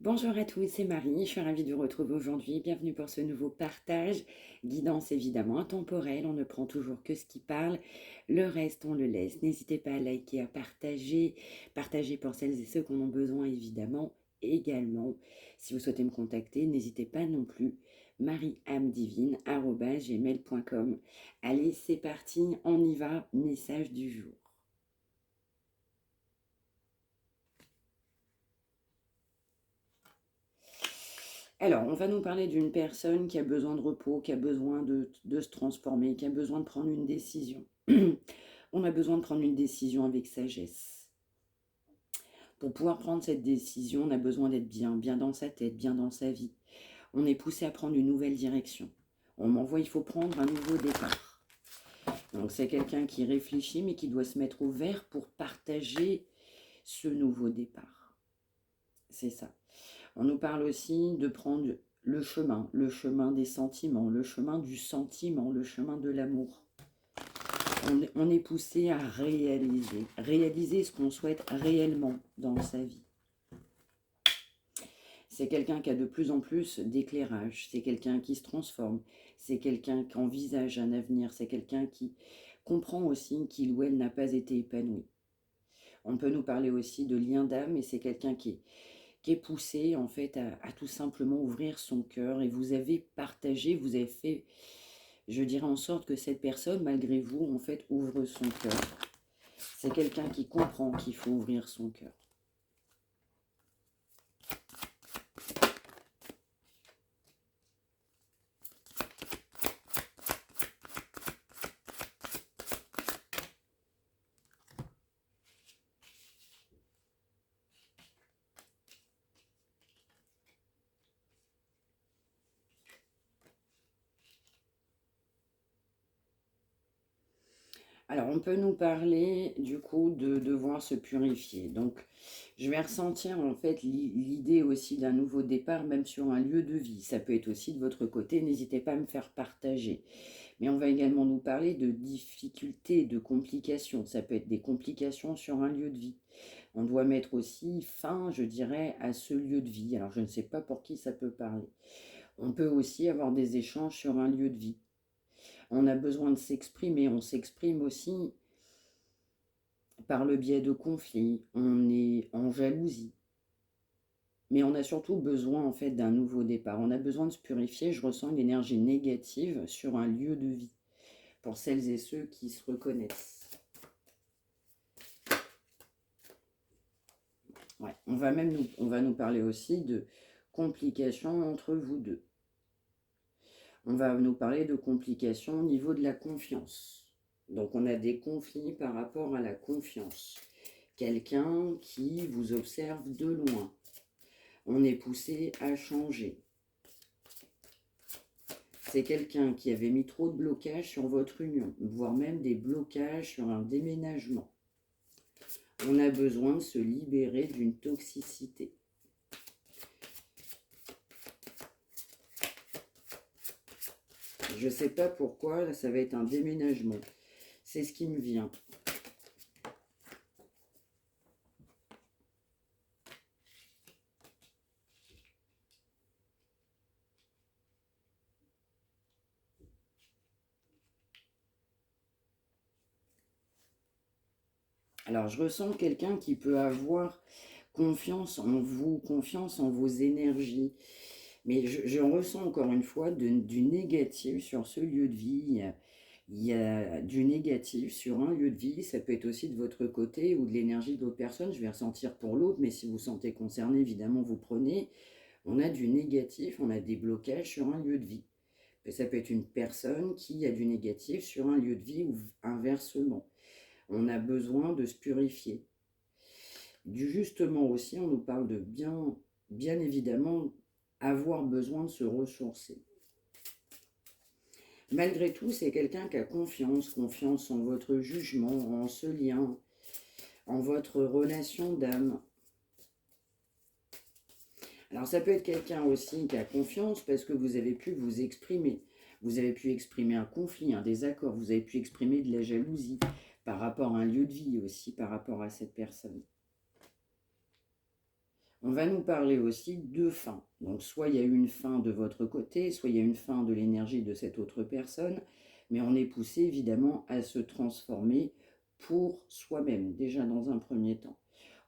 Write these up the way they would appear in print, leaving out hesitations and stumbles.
Bonjour à tous, c'est Marie, je suis ravie de vous retrouver aujourd'hui. Bienvenue pour ce nouveau partage. Guidance évidemment intemporelle, on ne prend toujours que ce qui parle, le reste on le laisse. N'hésitez pas à liker, à partager, partager pour celles et ceux qui en ont besoin évidemment également. Si vous souhaitez me contacter, n'hésitez pas non plus. marieamedivine@gmail.com. Allez, c'est parti, on y va, message du jour. Alors, on va nous parler d'une personne qui a besoin de repos, qui a besoin de se transformer, qui a besoin de prendre une décision. On a besoin de prendre une décision avec sagesse. Pour pouvoir prendre cette décision, on a besoin d'être bien, bien dans sa tête, bien dans sa vie. On est poussé à prendre une nouvelle direction. On m'envoie, il faut prendre un nouveau départ. Donc c'est quelqu'un qui réfléchit, mais qui doit se mettre au vert pour partager ce nouveau départ. C'est ça. On nous parle aussi de prendre le chemin des sentiments, le chemin du sentiment, le chemin de l'amour. On est poussé à réaliser ce qu'on souhaite réellement dans sa vie. C'est quelqu'un qui a de plus en plus d'éclairage, c'est quelqu'un qui se transforme, c'est quelqu'un qui envisage un avenir, c'est quelqu'un qui comprend aussi qu'il ou elle n'a pas été épanoui. On peut nous parler aussi de lien d'âme, et c'est quelqu'un qui est poussé en fait à tout simplement ouvrir son cœur, et vous avez partagé, vous avez fait, je dirais, en sorte que cette personne, malgré vous, en fait, ouvre son cœur. C'est quelqu'un qui comprend qu'il faut ouvrir son cœur. Alors, on peut nous parler du coup de devoir se purifier. Donc, je vais ressentir en fait l'idée aussi d'un nouveau départ, même sur un lieu de vie. Ça peut être aussi de votre côté, n'hésitez pas à me faire partager. Mais on va également nous parler de difficultés, de complications. Ça peut être des complications sur un lieu de vie. On doit mettre aussi fin, je dirais, à ce lieu de vie. Alors, je ne sais pas pour qui ça peut parler. On peut aussi avoir des échanges sur un lieu de vie. On a besoin de s'exprimer, on s'exprime aussi par le biais de conflits, on est en jalousie. Mais on a surtout besoin en fait d'un nouveau départ. On a besoin de se purifier. Je ressens une énergie négative sur un lieu de vie pour celles et ceux qui se reconnaissent. Ouais, on va nous parler aussi de complications entre vous deux. On va nous parler de complications au niveau de la confiance. Donc on a des conflits par rapport à la confiance. Quelqu'un qui vous observe de loin. On est poussé à changer. C'est quelqu'un qui avait mis trop de blocages sur votre union, voire même des blocages sur un déménagement. On a besoin de se libérer d'une toxicité. Je ne sais pas pourquoi, là, ça va être un déménagement. C'est ce qui me vient. Alors, je ressens quelqu'un qui peut avoir confiance en vous, confiance en vos énergies. Mais je ressens encore une fois du négatif sur ce lieu de vie. Il y a du négatif sur un lieu de vie. Ça peut être aussi de votre côté ou de l'énergie de l'autre personne. Je vais ressentir pour l'autre, mais si vous vous sentez concerné, évidemment, vous prenez. On a du négatif, on a des blocages sur un lieu de vie. Et ça peut être une personne qui a du négatif sur un lieu de vie ou inversement. On a besoin de se purifier. Justement aussi, on nous parle de bien évidemment, avoir besoin de se ressourcer. Malgré tout, c'est quelqu'un qui a confiance en votre jugement, en ce lien, en votre relation d'âme. Alors ça peut être quelqu'un aussi qui a confiance parce que vous avez pu vous exprimer. Vous avez pu exprimer un conflit, un désaccord, vous avez pu exprimer de la jalousie par rapport à un lieu de vie aussi, par rapport à cette personne. On va nous parler aussi de fin. Donc soit il y a eu une fin de votre côté, soit il y a une fin de l'énergie de cette autre personne, mais on est poussé évidemment à se transformer pour soi-même, déjà dans un premier temps.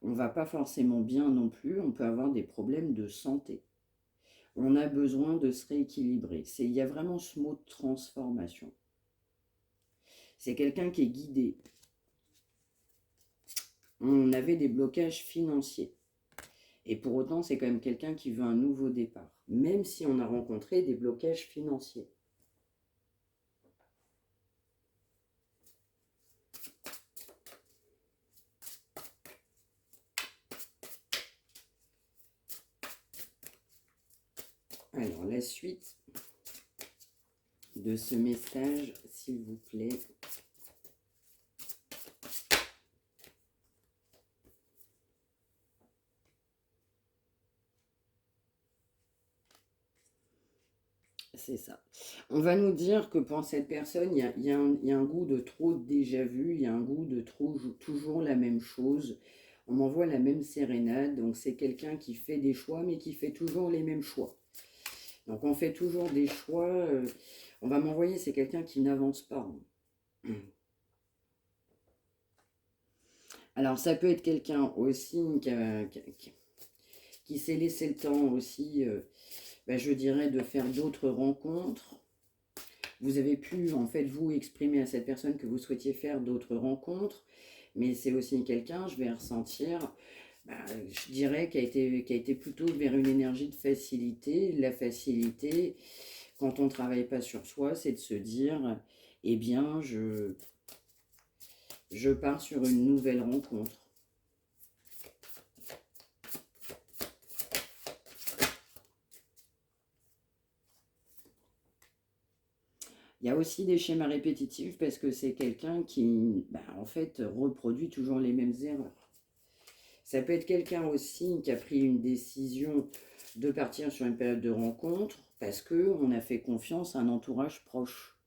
On ne va pas forcément bien non plus, on peut avoir des problèmes de santé. On a besoin de se rééquilibrer. Il y a vraiment ce mot de transformation. C'est quelqu'un qui est guidé. On avait des blocages financiers. Et pour autant, c'est quand même quelqu'un qui veut un nouveau départ, même si on a rencontré des blocages financiers. Alors, la suite de ce message, s'il vous plaît. C'est ça. On va nous dire que pour cette personne, il y a un goût de trop déjà vu, il y a un goût de trop toujours la même chose. On m'envoie la même sérénade, donc c'est quelqu'un qui fait des choix, mais qui fait toujours les mêmes choix. Donc on fait toujours des choix, on va m'envoyer, c'est quelqu'un qui n'avance pas. Alors ça peut être quelqu'un aussi qui s'est laissé le temps aussi, je dirais, de faire d'autres rencontres. Vous avez pu, en fait, vous exprimer à cette personne que vous souhaitiez faire d'autres rencontres, mais c'est aussi quelqu'un, je vais ressentir, je dirais, qui a été plutôt vers une énergie de facilité. La facilité, quand on ne travaille pas sur soi, c'est de se dire, eh bien, je pars sur une nouvelle rencontre. Il y a aussi des schémas répétitifs parce que c'est quelqu'un qui, en fait, reproduit toujours les mêmes erreurs. Ça peut être quelqu'un aussi qui a pris une décision de partir sur une période de rencontre parce qu'on a fait confiance à un entourage proche.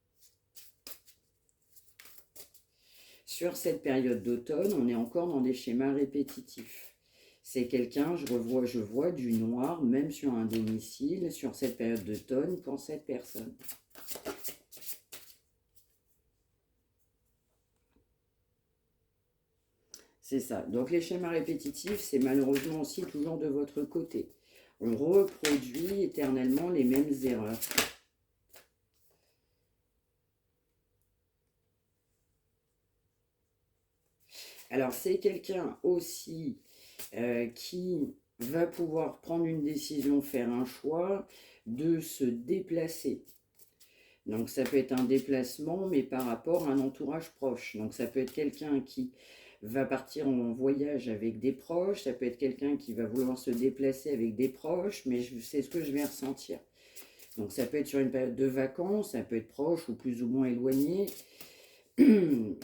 Sur cette période d'automne, on est encore dans des schémas répétitifs. C'est quelqu'un, je vois du noir, même sur un domicile, sur cette période d'automne, pour cette personne. C'est ça. Donc les schémas répétitifs, c'est malheureusement aussi toujours de votre côté. On reproduit éternellement les mêmes erreurs. Alors c'est quelqu'un aussi qui va pouvoir prendre une décision, faire un choix, de se déplacer. Donc ça peut être un déplacement, mais par rapport à un entourage proche. Donc ça peut être quelqu'un qui va partir en voyage avec des proches, ça peut être quelqu'un qui va vouloir se déplacer avec des proches, mais c'est ce que je vais ressentir. Donc ça peut être sur une période de vacances, ça peut être proche ou plus ou moins éloigné.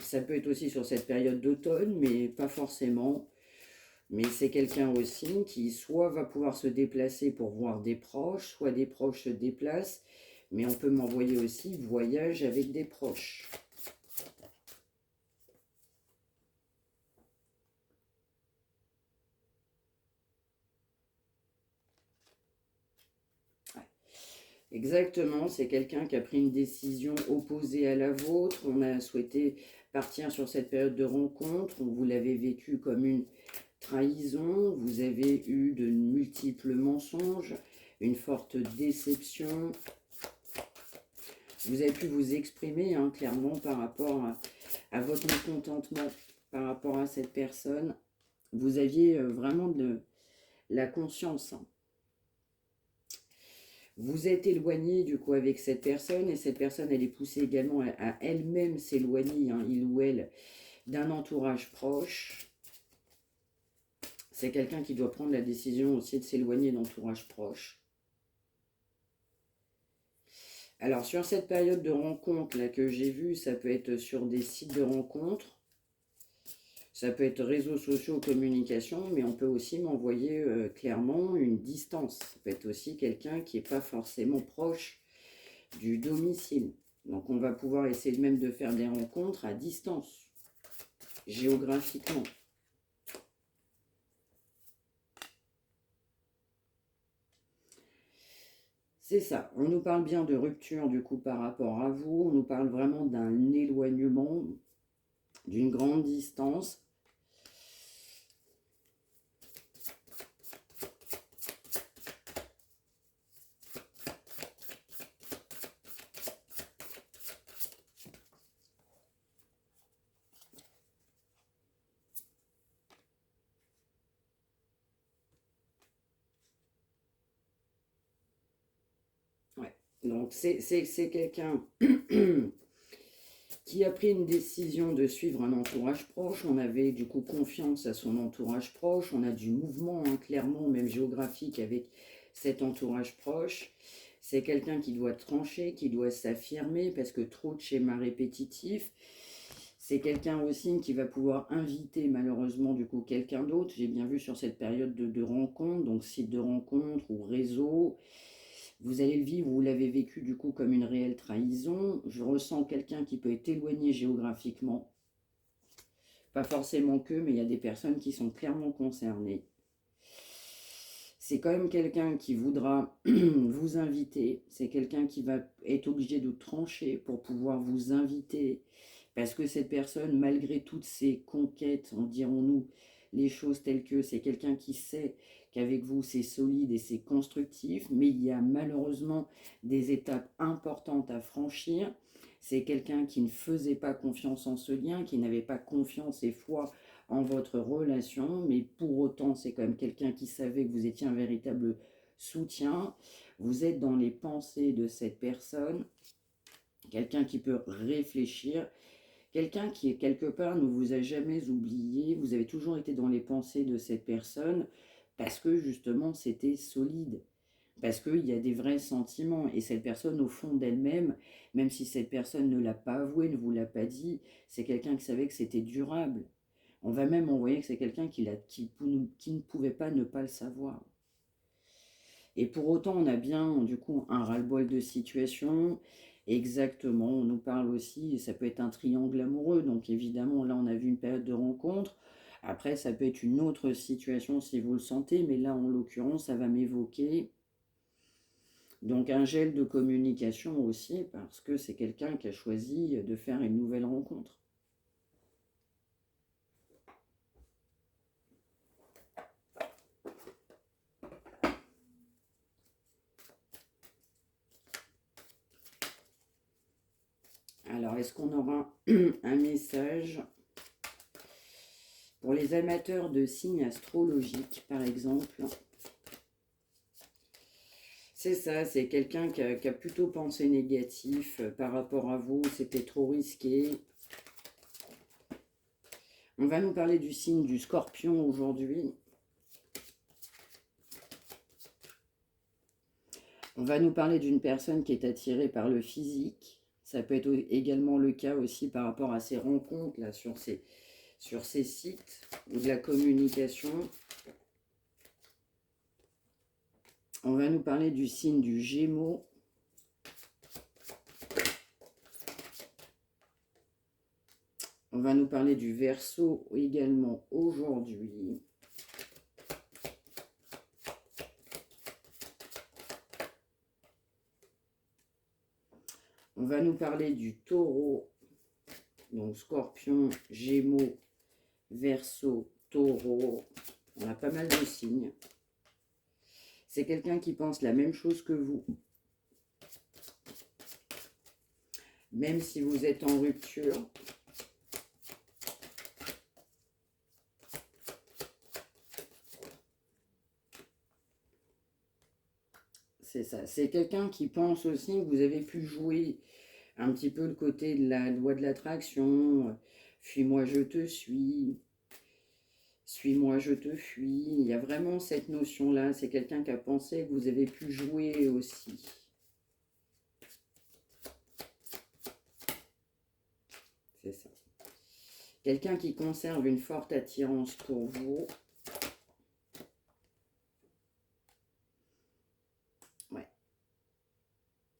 Ça peut être aussi sur cette période d'automne, mais pas forcément. Mais c'est quelqu'un aussi qui soit va pouvoir se déplacer pour voir des proches, soit des proches se déplacent, mais on peut m'envoyer aussi voyage avec des proches. Exactement, c'est quelqu'un qui a pris une décision opposée à la vôtre. On a souhaité partir sur cette période de rencontre. Vous l'avez vécu comme une trahison. Vous avez eu de multiples mensonges, une forte déception. Vous avez pu vous exprimer clairement par rapport à votre mécontentement par rapport à cette personne. Vous aviez vraiment de la conscience. Vous êtes éloigné du coup avec cette personne et cette personne elle est poussée également à elle-même s'éloigner, il ou elle, d'un entourage proche. C'est quelqu'un qui doit prendre la décision aussi de s'éloigner d'entourage proche. Alors sur cette période de rencontre là que j'ai vue, ça peut être sur des sites de rencontres, ça peut être réseaux sociaux, communication, mais on peut aussi m'envoyer clairement une distance. Ça peut être aussi quelqu'un qui n'est pas forcément proche du domicile. Donc on va pouvoir essayer même de faire des rencontres à distance, géographiquement. C'est ça. On nous parle bien de rupture du coup par rapport à vous. On nous parle vraiment d'un éloignement, d'une grande distance. Ouais. Donc c'est quelqu'un qui a pris une décision de suivre un entourage proche. On avait du coup confiance à son entourage proche. On a du mouvement, hein, clairement, même géographique, avec cet entourage proche. C'est quelqu'un qui doit trancher, qui doit s'affirmer, parce que trop de schémas répétitifs. C'est quelqu'un aussi qui va pouvoir inviter malheureusement du coup quelqu'un d'autre. J'ai bien vu sur cette période de rencontre, donc site de rencontre ou réseau. Vous allez le vivre, vous l'avez vécu du coup comme une réelle trahison. Je ressens quelqu'un qui peut être éloigné géographiquement. Pas forcément que, mais il y a des personnes qui sont clairement concernées. C'est quand même quelqu'un qui voudra vous inviter. C'est quelqu'un qui va être obligé de trancher pour pouvoir vous inviter. Parce que cette personne, malgré toutes ses conquêtes, en dirons-nous les choses telles que, c'est quelqu'un qui sait qu'avec vous c'est solide et c'est constructif, mais il y a malheureusement des étapes importantes à franchir. C'est quelqu'un qui ne faisait pas confiance en ce lien, qui n'avait pas confiance et foi en votre relation, mais pour autant c'est quand même quelqu'un qui savait que vous étiez un véritable soutien. Vous êtes dans les pensées de cette personne, quelqu'un qui peut réfléchir, quelqu'un qui, quelque part, ne vous a jamais oublié. Vous avez toujours été dans les pensées de cette personne parce que, justement, c'était solide. Parce qu'il y a des vrais sentiments. Et cette personne, au fond d'elle-même, même si cette personne ne l'a pas avoué, ne vous l'a pas dit, c'est quelqu'un qui savait que c'était durable. On va même envoyer que c'est quelqu'un qui ne pouvait pas ne pas le savoir. Et pour autant, on a bien, du coup, un ras-le-bol de situation. Exactement, on nous parle aussi, ça peut être un triangle amoureux. Donc évidemment, là, on a vu une période de rencontre. Après, ça peut être une autre situation si vous le sentez. Mais là, en l'occurrence, ça va m'évoquer donc un gel de communication aussi, parce que c'est quelqu'un qui a choisi de faire une nouvelle rencontre. Alors, est-ce qu'on aura un message pour les amateurs de signes astrologiques, par exemple? C'est ça, c'est quelqu'un qui a plutôt pensé négatif par rapport à vous, c'était trop risqué. On va nous parler du signe du Scorpion aujourd'hui. On va nous parler d'une personne qui est attirée par le physique. Ça peut être également le cas aussi par rapport à ces rencontres là sur ces sites ou de la communication. On va nous parler du signe du Gémeaux. On va nous parler du Verseau également aujourd'hui. On va nous parler du Taureau. Donc Scorpion, Gémeaux, Verseau, Taureau. On a pas mal de signes. C'est quelqu'un qui pense la même chose que vous. Même si vous êtes en rupture. C'est ça. C'est quelqu'un qui pense aussi que vous avez pu jouer un petit peu le côté de la loi de l'attraction. Fuis-moi, je te suis. Suis-moi, je te fuis. Il y a vraiment cette notion-là. C'est quelqu'un qui a pensé que vous avez pu jouer aussi. C'est ça. Quelqu'un qui conserve une forte attirance pour vous. Ouais.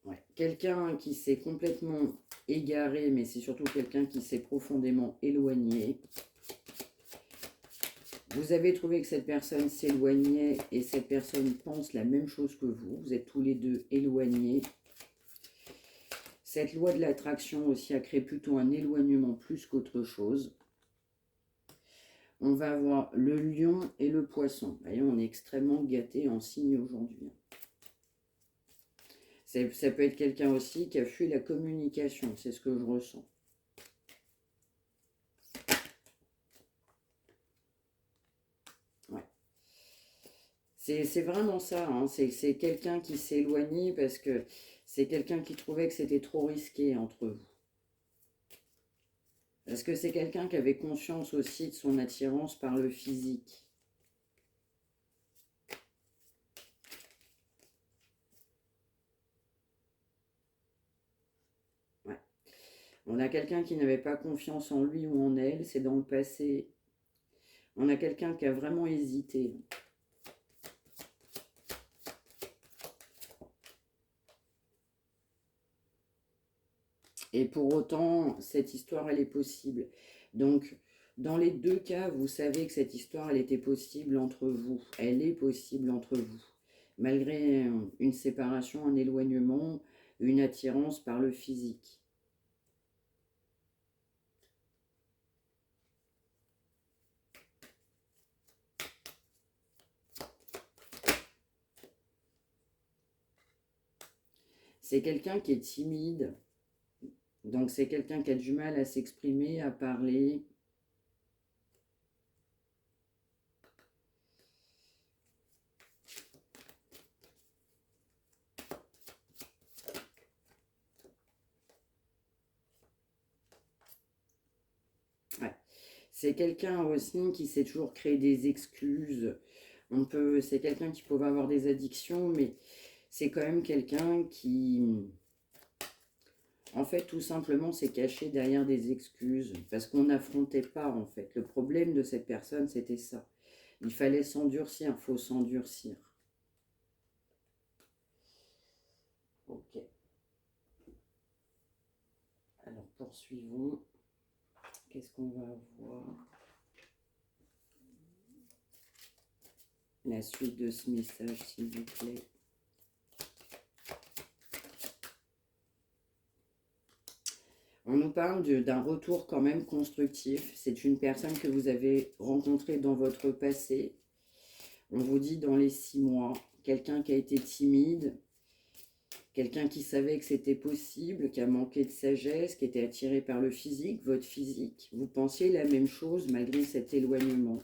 Ouais. Quelqu'un qui s'est complètement égaré, mais c'est surtout quelqu'un qui s'est profondément éloigné. Vous avez trouvé que cette personne s'éloignait et cette personne pense la même chose que vous. Vous êtes tous les deux éloignés. Cette loi de l'attraction aussi a créé plutôt un éloignement plus qu'autre chose. On va avoir le lion et le poisson. Vous voyez, on est extrêmement gâté en signe aujourd'hui. Ça peut être quelqu'un aussi qui a fui la communication. C'est ce que je ressens. Ouais. C'est vraiment ça. Hein. C'est quelqu'un qui s'est éloigné parce que c'est quelqu'un qui trouvait que c'était trop risqué entre vous. Parce que c'est quelqu'un qui avait conscience aussi de son attirance par le physique. Ouais. On a quelqu'un qui n'avait pas confiance en lui ou en elle, c'est dans le passé. On a quelqu'un qui a vraiment hésité. Et pour autant, cette histoire, elle est possible. Donc, dans les deux cas, vous savez que cette histoire, elle était possible entre vous. Elle est possible entre vous. Malgré une séparation, un éloignement, une attirance par le physique. C'est quelqu'un qui est timide. Donc, c'est quelqu'un qui a du mal à s'exprimer, à parler. Ouais. C'est quelqu'un aussi qui sait toujours créer des excuses. C'est quelqu'un qui peut avoir des addictions, mais c'est quand même quelqu'un qui, en fait, tout simplement, s'est caché derrière des excuses. Parce qu'on n'affrontait pas, en fait. Le problème de cette personne, c'était ça. Il fallait s'endurcir, il faut s'endurcir. Ok. Alors, poursuivons. Qu'est-ce qu'on va avoir? La suite de ce message, s'il vous plaît. On nous parle d'un retour quand même constructif. C'est une personne que vous avez rencontrée dans votre passé. On vous dit dans les 6 mois, quelqu'un qui a été timide, quelqu'un qui savait que c'était possible, qui a manqué de sagesse, qui était attiré par le physique, votre physique. Vous pensiez la même chose malgré cet éloignement.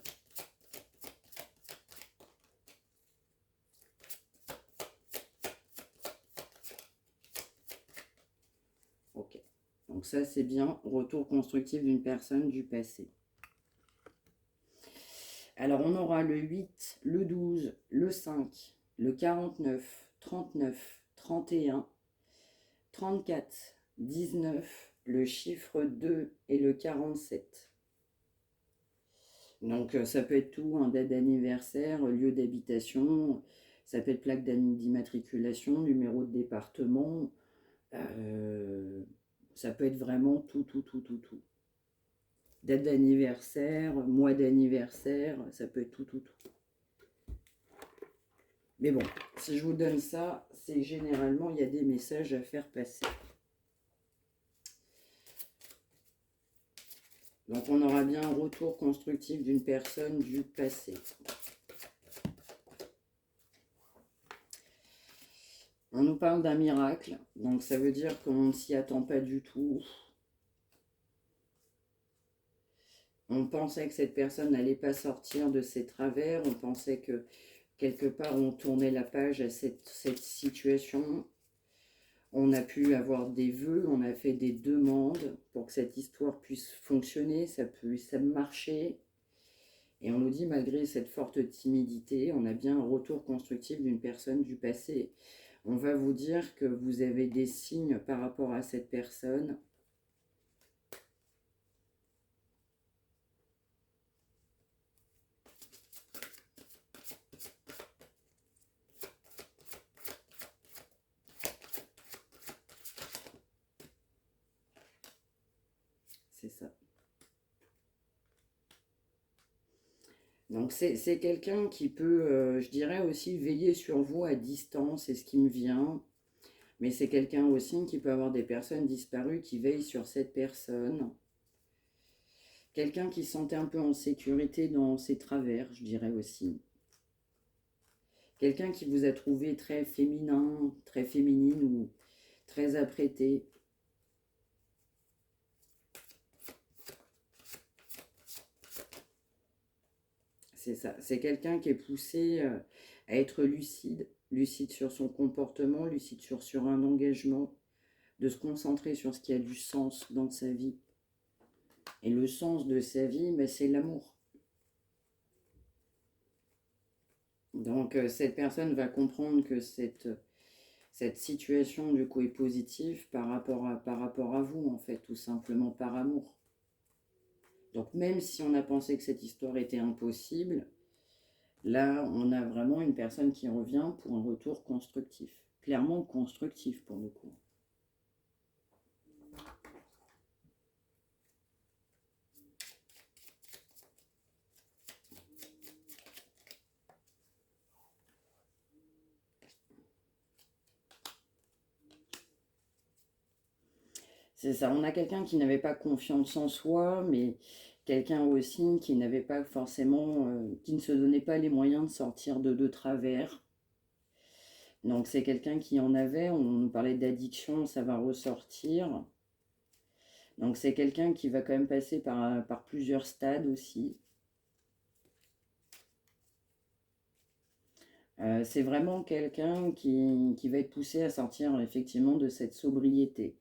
Ok. Donc ça, c'est bien. Retour constructif d'une personne du passé. Alors, on aura le 8, le 12, le 5, le 49, 39, 31, 34, 19, le chiffre 2 et le 47. Donc, ça peut être tout, un date d'anniversaire, lieu d'habitation, ça peut être plaque d'immatriculation, numéro de département, ça peut être vraiment tout, tout, tout, tout, tout. Date d'anniversaire, mois d'anniversaire, ça peut être tout, tout, tout. Mais bon, si je vous donne ça, c'est généralement, il y a des messages à faire passer. Donc, on aura bien un retour constructif d'une personne du passé. On nous parle d'un miracle, donc ça veut dire qu'on ne s'y attend pas du tout. On pensait que cette personne n'allait pas sortir de ses travers, on pensait que quelque part on tournait la page à cette situation. On a pu avoir des vœux, on a fait des demandes pour que cette histoire puisse fonctionner, ça marcher. Et on nous dit, malgré cette forte timidité, on a bien un retour constructif d'une personne du passé. On va vous dire que vous avez des signes par rapport à cette personne. C'est ça. Donc c'est quelqu'un qui peut, je dirais aussi, veiller sur vous à distance, c'est ce qui me vient. Mais c'est quelqu'un aussi qui peut avoir des personnes disparues qui veillent sur cette personne. Quelqu'un qui se sentait un peu en sécurité dans ses travers, je dirais aussi. Quelqu'un qui vous a trouvé très féminin, très féminine ou très apprêté. C'est ça. C'est quelqu'un qui est poussé à être lucide, lucide sur son comportement, lucide sur un engagement, de se concentrer sur ce qui a du sens dans sa vie. Et le sens de sa vie, ben, c'est l'amour. Donc cette personne va comprendre que cette situation du coup est positive par rapport à vous, en fait, tout simplement par amour. Donc même si on a pensé que cette histoire était impossible, là on a vraiment une personne qui revient pour un retour constructif. Clairement constructif pour le coup. C'est ça, on a quelqu'un qui n'avait pas confiance en soi, mais quelqu'un aussi qui n'avait pas forcément, qui ne se donnait pas les moyens de sortir de travers. Donc c'est quelqu'un qui en avait, on nous parlait d'addiction, ça va ressortir. Donc c'est quelqu'un qui va quand même passer par plusieurs stades aussi. C'est vraiment quelqu'un qui va être poussé à sortir effectivement de cette sobriété.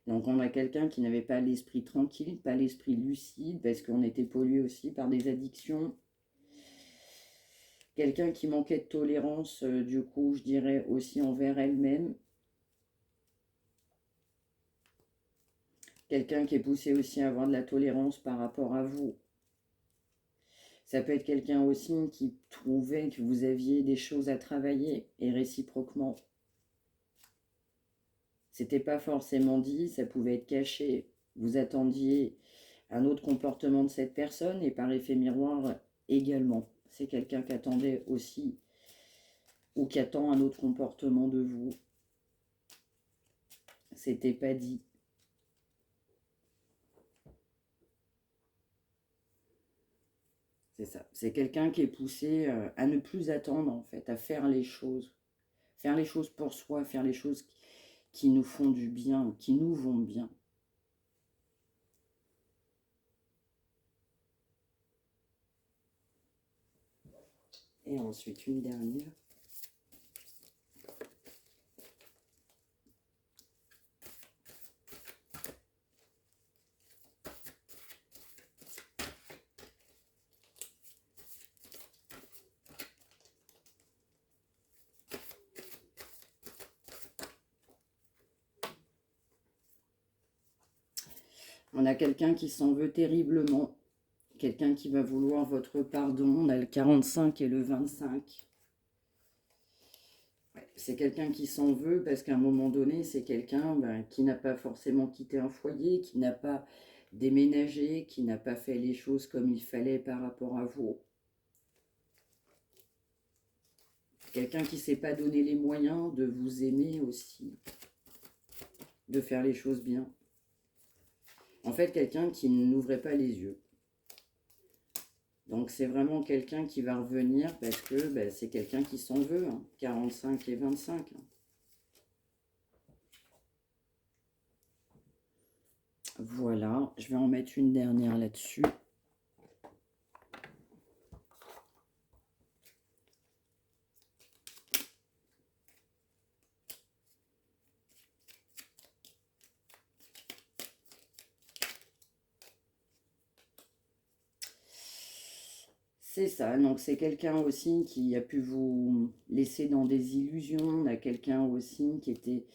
Donc on a quelqu'un qui n'avait pas l'esprit tranquille, pas l'esprit lucide, parce qu'on était pollué aussi par des addictions. Quelqu'un qui manquait de tolérance, du coup, je dirais aussi envers elle-même. Quelqu'un qui est poussé aussi à avoir de la tolérance par rapport à vous. Ça peut être quelqu'un aussi qui trouvait que vous aviez des choses à travailler et réciproquement. C'était pas forcément dit, ça pouvait être caché. Vous attendiez un autre comportement de cette personne et par effet miroir également. C'est quelqu'un qui attendait aussi ou qui attend un autre comportement de vous. C'était pas dit. C'est ça. C'est quelqu'un qui est poussé à ne plus attendre en fait, à faire les choses. Faire les choses pour soi, faire les choses qui nous font du bien, qui nous vont bien. Et ensuite une dernière. On a quelqu'un qui s'en veut terriblement. Quelqu'un qui va vouloir votre pardon. On a le 45 et le 25. Ouais, c'est quelqu'un qui s'en veut parce qu'à un moment donné, c'est quelqu'un qui n'a pas forcément quitté un foyer, qui n'a pas déménagé, qui n'a pas fait les choses comme il fallait par rapport à vous. Quelqu'un qui ne s'est pas donné les moyens de vous aimer aussi, de faire les choses bien. En fait, quelqu'un qui n'ouvrait pas les yeux. Donc c'est vraiment quelqu'un qui va revenir parce que c'est quelqu'un qui s'en veut, 45 et 25. Voilà, je vais en mettre une dernière là-dessus. C'est ça, donc c'est quelqu'un aussi qui a pu vous laisser dans des illusions. On a quelqu'un aussi qui était,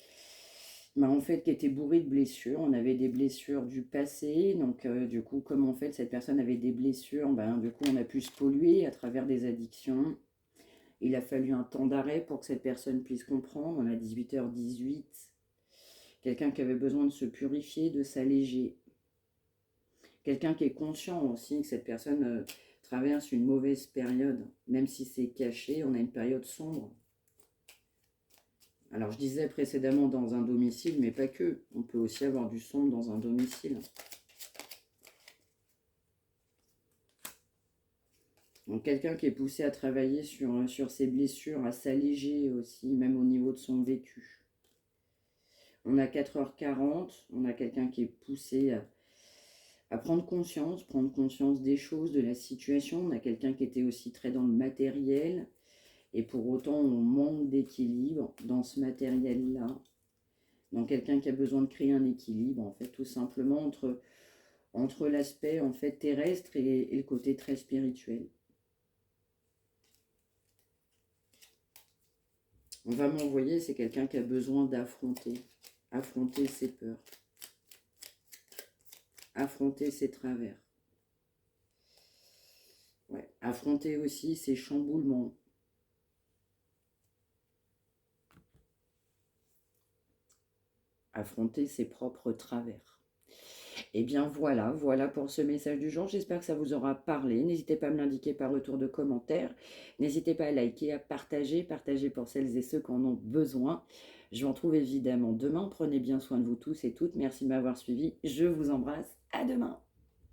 en fait, qui était bourré de blessures. On avait des blessures du passé, donc du coup, comme en fait cette personne avait des blessures, du coup on a pu se polluer à travers des addictions. Il a fallu un temps d'arrêt pour que cette personne puisse comprendre. On a 18h18. Quelqu'un qui avait besoin de se purifier, de s'alléger. Quelqu'un qui est conscient aussi que cette personne traverse une mauvaise période. Même si c'est caché, on a une période sombre. Alors, je disais précédemment dans un domicile, mais pas que. On peut aussi avoir du sombre dans un domicile. Donc, quelqu'un qui est poussé à travailler sur ses blessures, à s'alléger aussi, même au niveau de son vécu. On a 4h40, on a quelqu'un qui est poussé à prendre conscience des choses, de la situation. On a quelqu'un qui était aussi très dans le matériel. Et pour autant, on manque d'équilibre dans ce matériel-là. Donc, quelqu'un qui a besoin de créer un équilibre, en fait, tout simplement, entre l'aspect, en fait, terrestre et le côté très spirituel. On va m'envoyer, c'est quelqu'un qui a besoin affronter ses peurs, affronter ses travers. Ouais, affronter aussi ses chamboulements. Affronter ses propres travers. Et bien voilà pour ce message du jour. J'espère que ça vous aura parlé. N'hésitez pas à me l'indiquer par retour de commentaires. N'hésitez pas à liker, à partager pour celles et ceux qui en ont besoin. Je vous retrouve évidemment demain. Prenez bien soin de vous tous et toutes. Merci de m'avoir suivi. Je vous embrasse. À demain.